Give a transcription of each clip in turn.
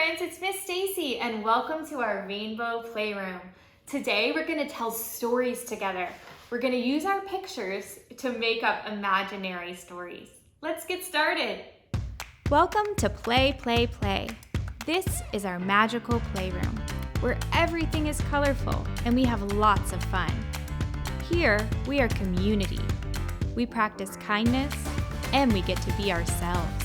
friends, it's Miss Stacey and welcome to our Rainbow Playroom. Today we're going to tell stories together. We're going to use our pictures to make up imaginary stories. Let's get started. Welcome to Play, Play, Play. This is our magical playroom where everything is colorful and we have lots of fun. Here we are community. We practice kindness and we get to be ourselves.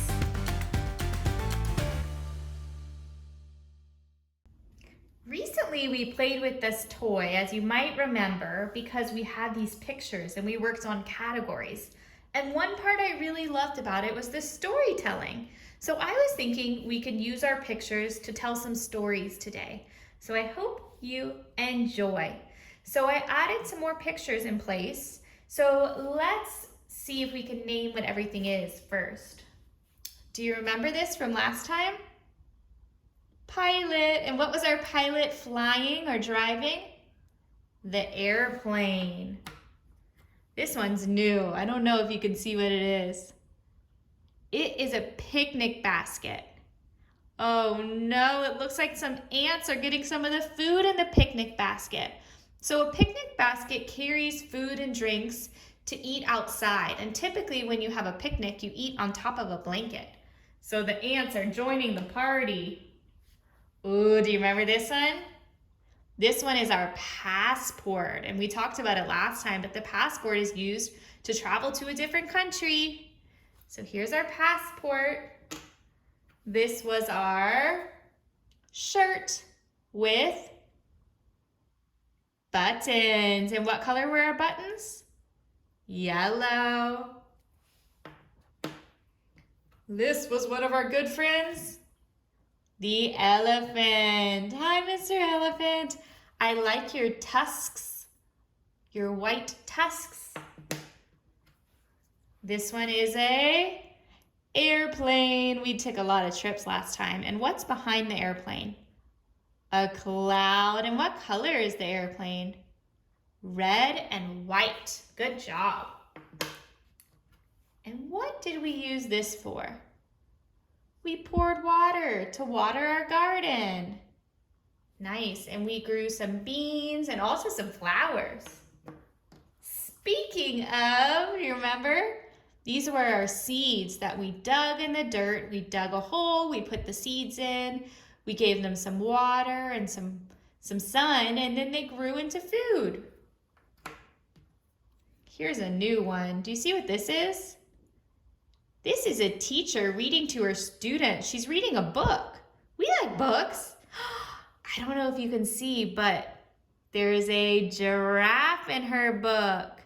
Recently we played with this toy, as you might remember, because we had these pictures and we worked on categories. And one part I really loved about it was the storytelling. So I was thinking we could use our pictures to tell some stories today. So I hope you enjoy. So I added some more pictures in place. So let's see if we can name what everything is first. Do you remember this from last time? Pilot. And what was our pilot flying or driving? The airplane. This one's new. I don't know if you can see what it is. It is a picnic basket. Oh no, it looks like some ants are getting some of the food in the picnic basket. So a picnic basket carries food and drinks to eat outside. And typically when you have a picnic, you eat on top of a blanket. So the ants are joining the party. Ooh, do you remember this one? This one is our passport, and we talked about it last time, but the passport is used to travel to a different country. So here's our passport. This was our shirt with buttons. And what color were our buttons? Yellow. This was one of our good friends. The elephant. Hi, Mr. Elephant. I like your tusks, your white tusks. This one is a airplane. We took a lot of trips last time. And what's behind the airplane? A cloud. And what color is the airplane? Red and white. Good job. And what did we use this for? We poured water to water our garden. Nice, and we grew some beans and also some flowers. Speaking of, you remember? These were our seeds that we dug in the dirt. We dug a hole, we put the seeds in, we gave them some water and some sun, and then they grew into food. Here's a new one. Do you see what this is? This is a teacher reading to her students. She's reading a book. We like books. I don't know if you can see, but there is a giraffe in her book.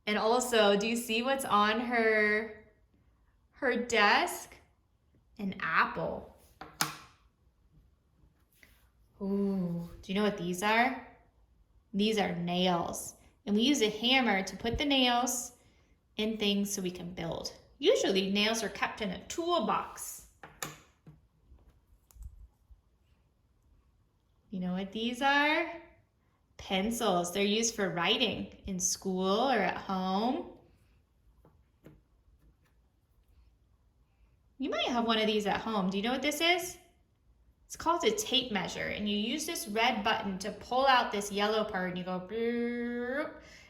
And also, do you see what's on her desk? An apple. Ooh, do you know what these are? These are nails. And we use a hammer to put the nails in things so we can build. Usually nails are kept in a toolbox. You know what these are? Pencils. They're used for writing in school or at home. You might have one of these at home. Do you know what this is? It's called a tape measure, and you use this red button to pull out this yellow part and you go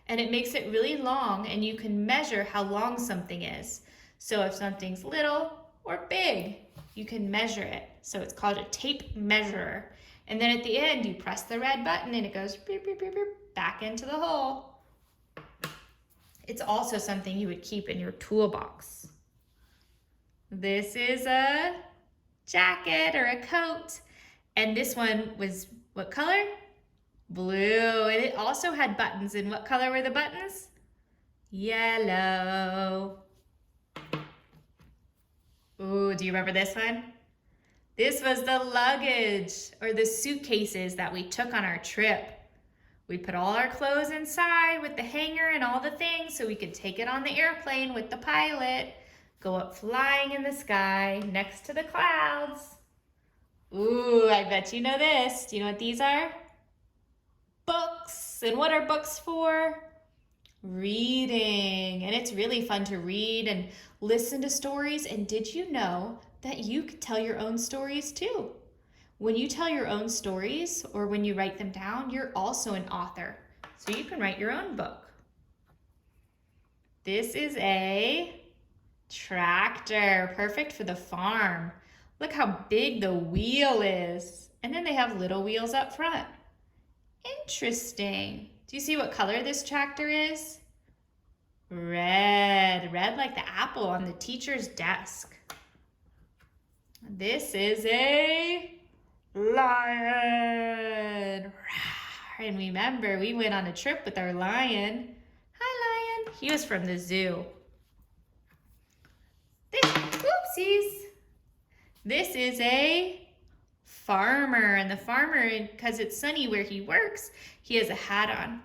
and it makes it really long, and you can measure how long something is. So if something's little or big, you can measure it. So it's called a tape measure. And then at the end, you press the red button and it goes beep, beep, beep, beep, back into the hole. It's also something you would keep in your toolbox. This is a jacket or a coat. And this one was what color? Blue. And it also had buttons. And what color were the buttons? Yellow. Ooh, do you remember this one? This was the luggage or the suitcases that we took on our trip. We put all our clothes inside with the hanger and all the things so we could take it on the airplane with the pilot, go up flying in the sky next to the clouds. Ooh, I bet you know this. Do you know what these are? Books. And what are books for? Reading. And it's really fun to read and listen to stories. And did you know that you could tell your own stories too? When you tell your own stories or when you write them down, you're also an author. So you can write your own book. This is a tractor, perfect for the farm. Look how big the wheel is. And then they have little wheels up front. Interesting. Do you see what color this tractor is? Red. Red like the apple on the teacher's desk. This is a lion. And remember, we went on a trip with our lion. Hi, lion. He was from the zoo. Oopsies. This is a farmer, and the farmer, because it's sunny where he works, he has a hat on.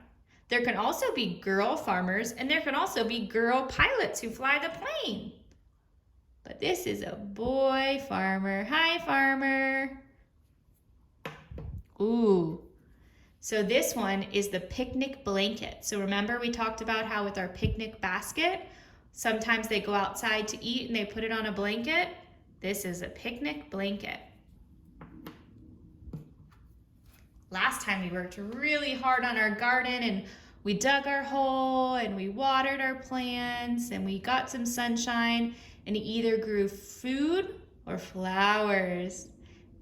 There can also be girl farmers, and there can also be girl pilots who fly the plane. But this is a boy farmer. Hi, farmer. Ooh. So this one is the picnic blanket. So remember we talked about how with our picnic basket, sometimes they go outside to eat and they put it on a blanket. This is a picnic blanket. Last time we worked really hard on our garden and we dug our hole and we watered our plants and we got some sunshine and it either grew food or flowers.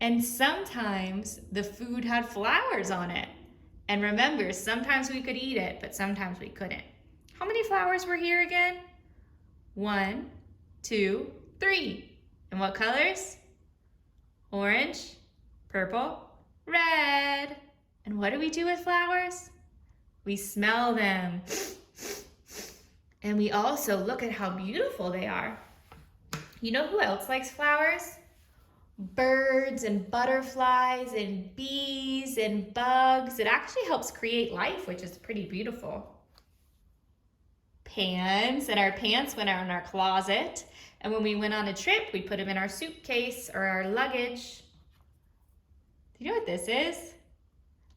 And sometimes the food had flowers on it. And remember, sometimes we could eat it, but sometimes we couldn't. How many flowers were here again? 1, 2, 3. And what colors? Orange, purple, red. And what do we do with flowers? We smell them. And we also look at how beautiful they are. You know who else likes flowers? Birds and butterflies and bees and bugs. It actually helps create life, which is pretty beautiful. Pants, and our pants went in our closet. And when we went on a trip, we put them in our suitcase or our luggage. Do you know what this is?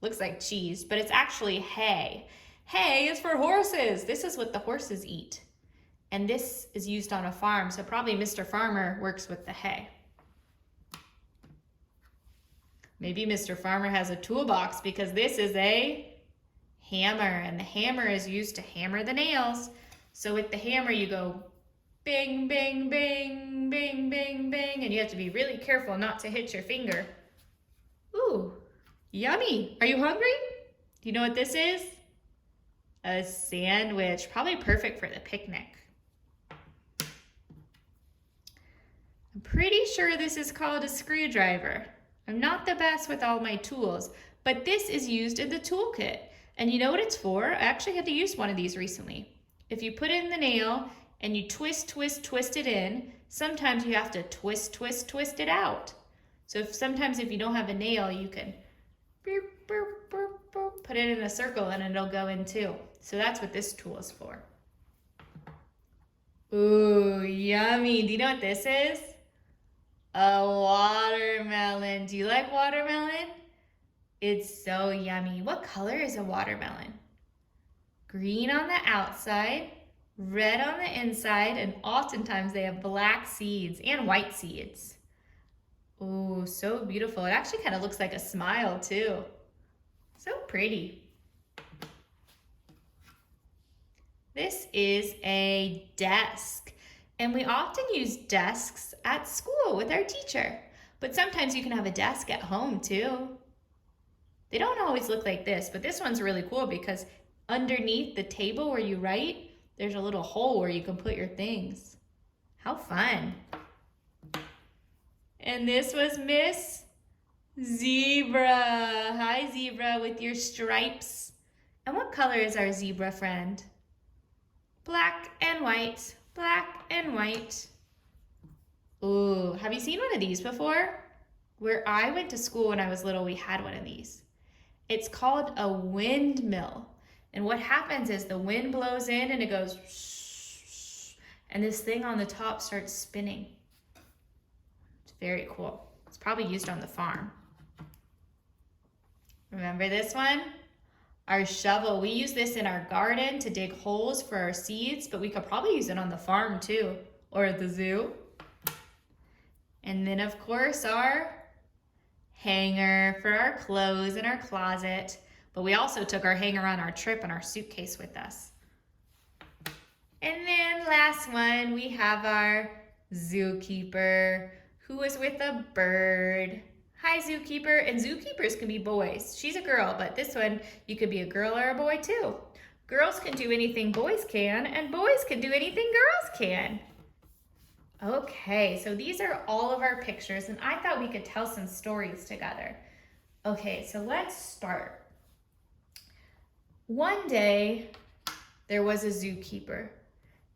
Looks like cheese, but it's actually hay. Hay is for horses. This is what the horses eat. And this is used on a farm, so probably Mr. Farmer works with the hay. Maybe Mr. Farmer has a toolbox because this is a hammer, and the hammer is used to hammer the nails. So with the hammer, you go bing, bing, bing, bing, bing, bing, and you have to be really careful not to hit your finger. Ooh, yummy. Are you hungry? Do you know what this is? A sandwich, probably perfect for the picnic. I'm pretty sure this is called a screwdriver. I'm not the best with all my tools, but this is used in the toolkit. And you know what it's for? I actually had to use one of these recently. If you put in the nail and you twist, twist, twist it in, sometimes you have to twist, twist, twist it out. So sometimes if you don't have a nail, you can boop, boop, boop, boop, put it in a circle and it'll go in too. So that's what this tool is for. Ooh, yummy. Do you know what this is? A watermelon. Do you like watermelon? It's so yummy. What color is a watermelon? Green on the outside, red on the inside, and oftentimes they have black seeds and white seeds. Ooh, so beautiful. It actually kind of looks like a smile too. So pretty. This is a desk. And we often use desks at school with our teacher. But sometimes you can have a desk at home too. They don't always look like this, but this one's really cool because underneath the table where you write, there's a little hole where you can put your things. How fun. And this was Miss Zebra. Hi, Zebra, with your stripes. And what color is our zebra friend? Black and white. Black and white. Ooh, have you seen one of these before? Where I went to school when I was little, we had one of these. It's called a windmill. And what happens is the wind blows in and it goes shh, and this thing on the top starts spinning. It's very cool. It's probably used on the farm. Remember this one? Our shovel. We use this in our garden to dig holes for our seeds, but we could probably use it on the farm too, or at the zoo. And then of course our hanger for our clothes in our closet, but we also took our hanger on our trip and our suitcase with us. And then last one, we have our zookeeper who is with a bird. Hi, zookeeper. And zookeepers can be boys. She's a girl, but this one, you could be a girl or a boy too. Girls can do anything boys can, and boys can do anything girls can. Okay, so these are all of our pictures, and I thought we could tell some stories together. Okay, so let's start. One day, there was a zookeeper,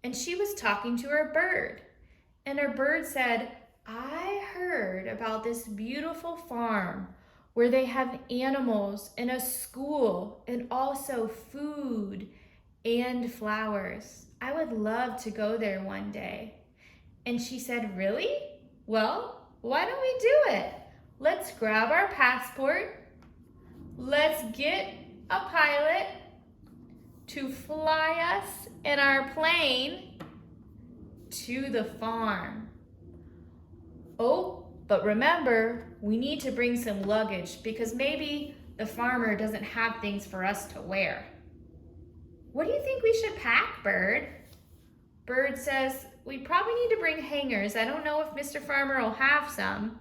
and she was talking to her bird. And her bird said, I heard about this beautiful farm where they have animals and a school and also food and flowers. I would love to go there one day. And she said, really? Well, why don't we do it? Let's grab our passport. Let's get a pilot to fly us in our plane to the farm. Oh, but remember, we need to bring some luggage because maybe the farmer doesn't have things for us to wear. What do you think we should pack, Bird? Bird says, we probably need to bring hangers. I don't know if Mr. Farmer will have some.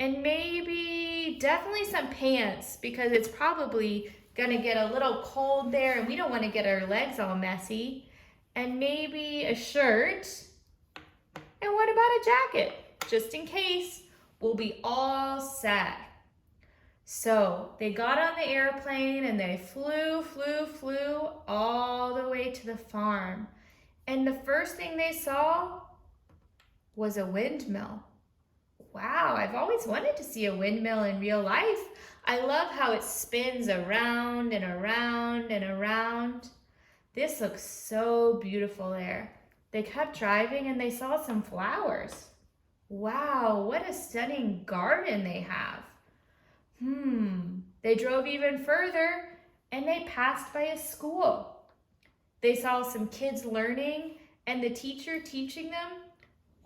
And maybe, definitely some pants because it's probably gonna get a little cold there and we don't wanna get our legs all messy. And maybe a shirt. And what about a jacket? Just in case, we'll be all set. So they got on the airplane and they flew all the way to the farm. And the first thing they saw was a windmill. Wow, I've always wanted to see a windmill in real life. I love how it spins around and around and around. This looks so beautiful there. They kept driving and they saw some flowers. Wow, what a stunning garden they have. They drove even further and they passed by a school. They saw some kids learning and the teacher teaching them.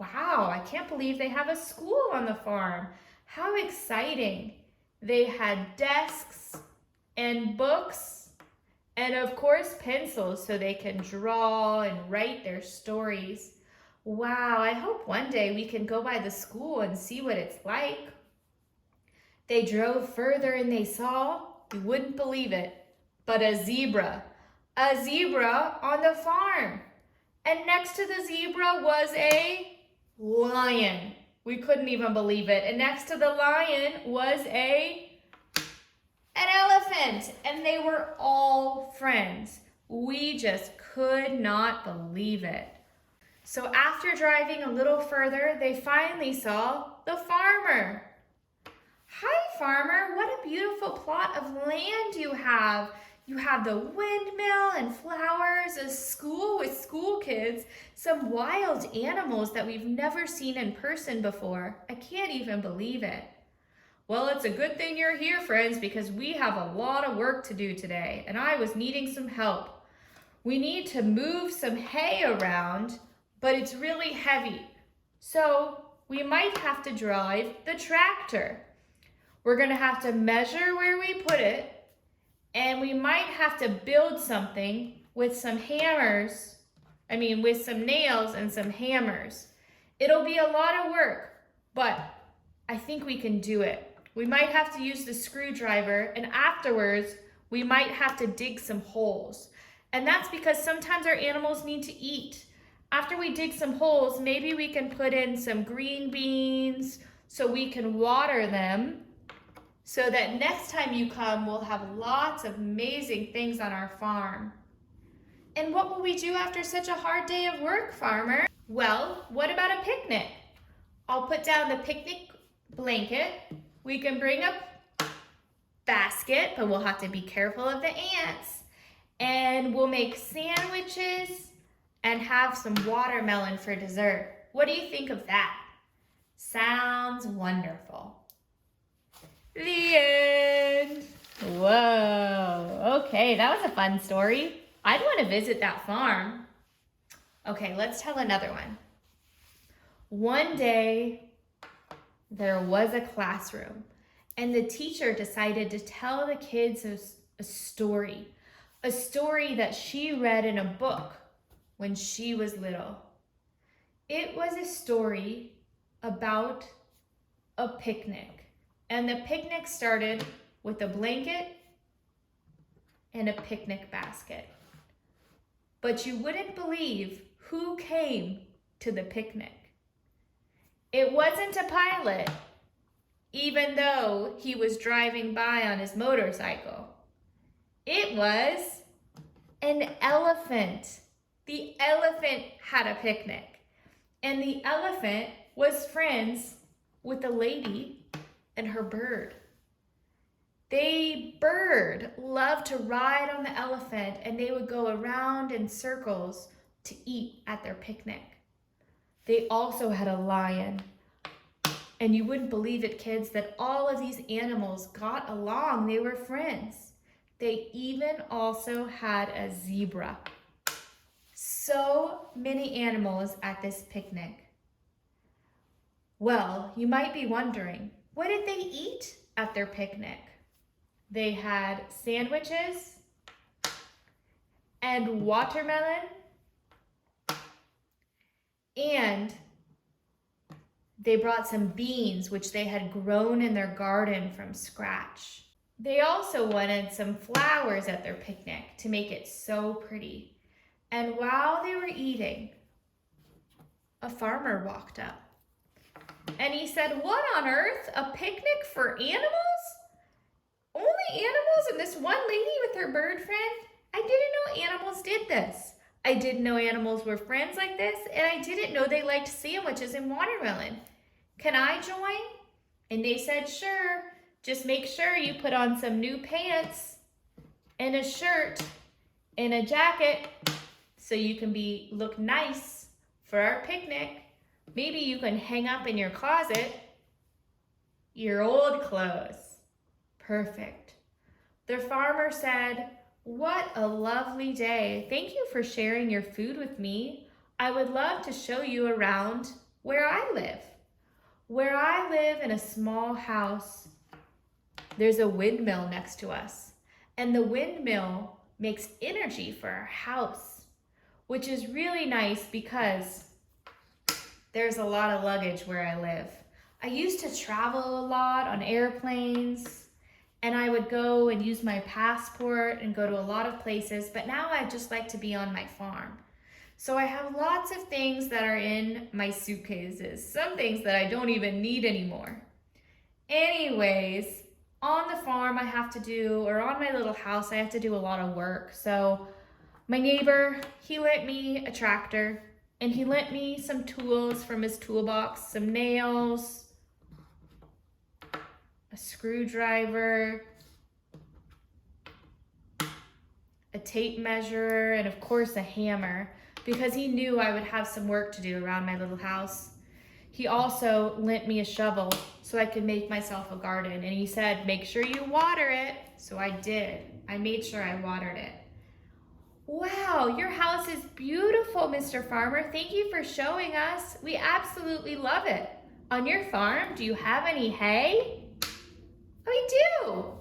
Wow, I can't believe they have a school on the farm. How exciting. They had desks and books and of course pencils so they can draw and write their stories. Wow, I hope one day we can go by the school and see what it's like. They drove further and they saw, you wouldn't believe it, but a zebra on the farm. And next to the zebra was a lion. We couldn't even believe it. And next to the lion was an elephant. And they were all friends. We just could not believe it. So after driving a little further, they finally saw the farmer. Hi, farmer. What a beautiful plot of land you have. You have the windmill and flowers, a school with school kids, some wild animals that we've never seen in person before. I can't even believe it. Well, it's a good thing you're here, friends, because we have a lot of work to do today, and I was needing some help. We need to move some hay around, but it's really heavy. So we might have to drive the tractor. We're gonna have to measure where we put it, and we might have to build something with some hammers, with some nails and some hammers. It'll be a lot of work, but I think we can do it. We might have to use the screwdriver, and afterwards, we might have to dig some holes. And that's because sometimes our animals need to eat. After we dig some holes, maybe we can put in some green beans so we can water them so that next time you come, we'll have lots of amazing things on our farm. And what will we do after such a hard day of work, farmer? Well, what about a picnic? I'll put down the picnic blanket. We can bring a basket, but we'll have to be careful of the ants. And we'll make sandwiches and have some watermelon for dessert. What do you think of that? Sounds wonderful. The end. Whoa, okay, that was a fun story. I'd want to visit that farm. Okay, let's tell another one. One day, there was a classroom, And the teacher decided to tell the kids a story that she read in a book when she was little. It was a story about a picnic. And the picnic started with a blanket and a picnic basket. But you wouldn't believe who came to the picnic. It wasn't a pilot, even though he was driving by on his motorcycle. It was an elephant. The elephant had a picnic, and the elephant was friends with a lady and her bird. The bird loved to ride on the elephant, and they would go around in circles to eat at their picnic. They also had a lion. And you wouldn't believe it, kids, that all of these animals got along. They were friends. They even also had a zebra. So many animals at this picnic. Well, you might be wondering, what did they eat at their picnic? They had sandwiches and watermelon and they brought some beans, which they had grown in their garden from scratch. They also wanted some flowers at their picnic to make it so pretty. And while they were eating, a farmer walked up. And he said, "What on earth? A picnic for animals? Only animals and this one lady with her bird friend? I didn't know animals did this. I didn't know animals were friends like this, and I didn't know they liked sandwiches and watermelon. Can I join?" And they said, "Sure. Just make sure you put on some new pants and a shirt and a jacket so you can look nice for our picnic. Maybe you can hang up in your closet your old clothes." Perfect. The farmer said, "What a lovely day. Thank you for sharing your food with me. I would love to show you around where I live. Where I live in a small house, there's a windmill next to us. And the windmill makes energy for our house, which is really nice because there's a lot of luggage where I live. I used to travel a lot on airplanes, and I would go and use my passport and go to a lot of places, but now I just like to be on my farm. So I have lots of things that are in my suitcases, some things that I don't even need anymore. Anyways, on the farm I have to do, or on my little house, I have to do a lot of work. So my neighbor, he lent me a tractor, and he lent me some tools from his toolbox, some nails, a screwdriver, a tape measure, and of course a hammer, because he knew I would have some work to do around my little house. He also lent me a shovel so I could make myself a garden, and he said, "Make sure you water it." So I did. I made sure I watered it. Wow, your house is beautiful, Mr. Farmer. Thank you for showing us. We absolutely love it. On your farm, do you have any hay? We do.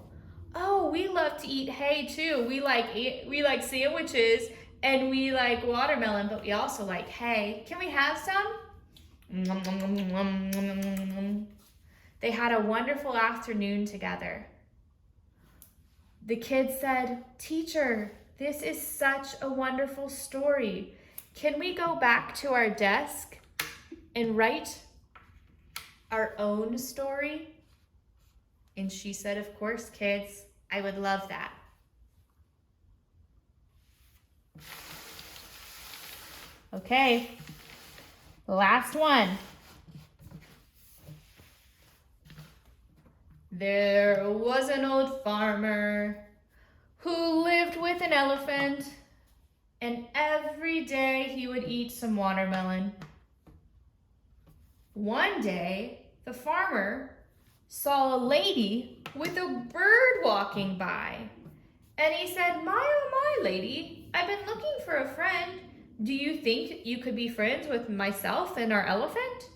Oh, we love to eat hay too. We like sandwiches and we like watermelon, but we also like hay. Can we have some? They had a wonderful afternoon together. The kids said, "Teacher, this is such a wonderful story. Can we go back to our desk and write our own story?" And she said, "Of course, kids, I would love that." Okay, last one. There was an old farmer who lived with an elephant, and every day he would eat some watermelon. One day, the farmer saw a lady with a bird walking by, and he said, "My oh my, lady, I've been looking for a friend. Do you think you could be friends with myself and our elephant?"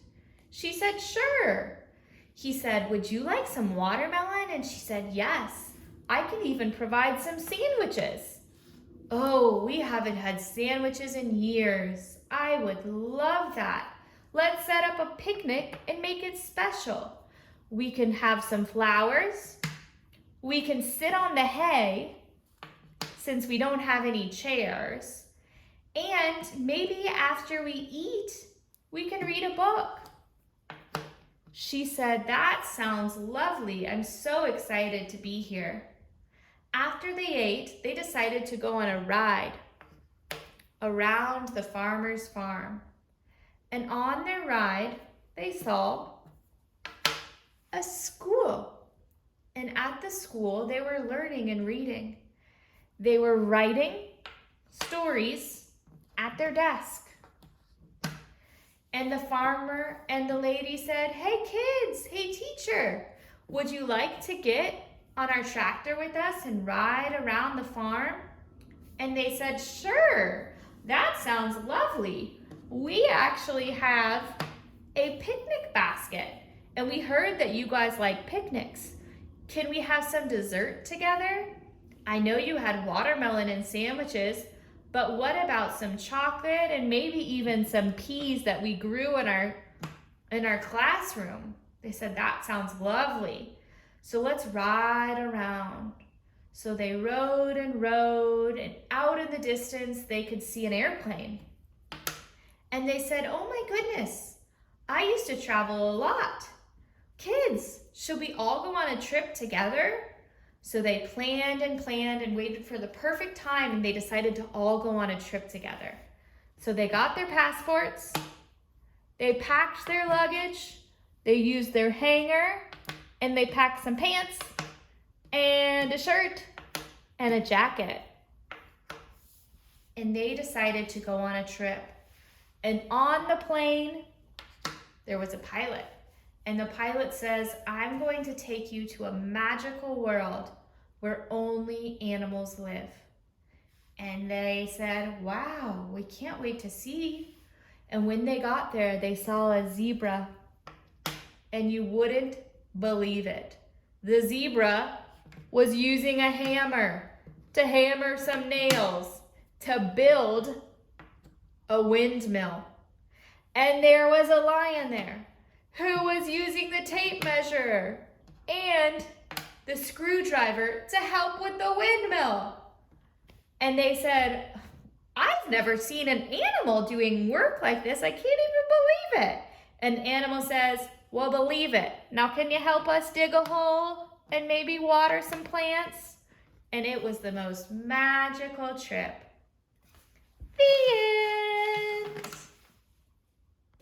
She said, "Sure." He said, "Would you like some watermelon And she said, yes, I can even provide some sandwiches. Oh, we haven't had sandwiches in years. I would love that. Let's set up a picnic and make it special. We can have some flowers. We can sit on the hay, since we don't have any chairs. And maybe after we eat, we can read a book. She said, that sounds lovely. I'm so excited to be here. After they ate, they decided to go on a ride around the farmer's farm. And on their ride, they saw a school. And at the school, they were learning and reading. They were writing stories at their desk. And the farmer and the lady said, hey kids, hey teacher, would you like to get on our tractor with us and ride around the farm? And they said, sure, that sounds lovely. We actually have a picnic basket, and we heard that you guys like picnics. Can we have some dessert together? I know you had watermelon and sandwiches, but what about some chocolate and maybe even some peas that we grew in our classroom? They said, that sounds lovely. So let's ride around. So they rode, and out in the distance, they could see an airplane. And they said, oh my goodness, I used to travel a lot. Kids, should we all go on a trip together? So they planned and waited for the perfect time, and they decided to all go on a trip together. So they got their passports, they packed their luggage, they used their hanger, and they packed some pants and a shirt and a jacket. And they decided to go on a trip. And on the plane, there was a pilot. And the pilot says, I'm going to take you to a magical world where only animals live. And they said, wow, we can't wait to see. And when they got there, they saw a zebra. And you wouldn't believe it. The zebra was using a hammer to hammer some nails to build a windmill. And there was a lion there who was using the tape measure and the screwdriver to help with the windmill. And they said, I've never seen an animal doing work like this. I can't even believe it. And the animal says, well, believe it. Now, can you help us dig a hole and maybe water some plants? And it was the most magical trip. The end.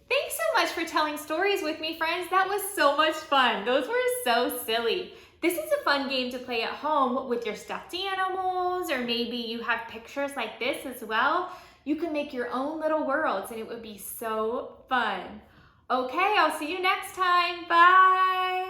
Thanks so much for telling stories with me, friends. That was so much fun. Those were so silly. This is a fun game to play at home with your stuffed animals, or maybe you have pictures like this as well. You can make your own little worlds, and it would be so fun. Okay, I'll see you next time. Bye.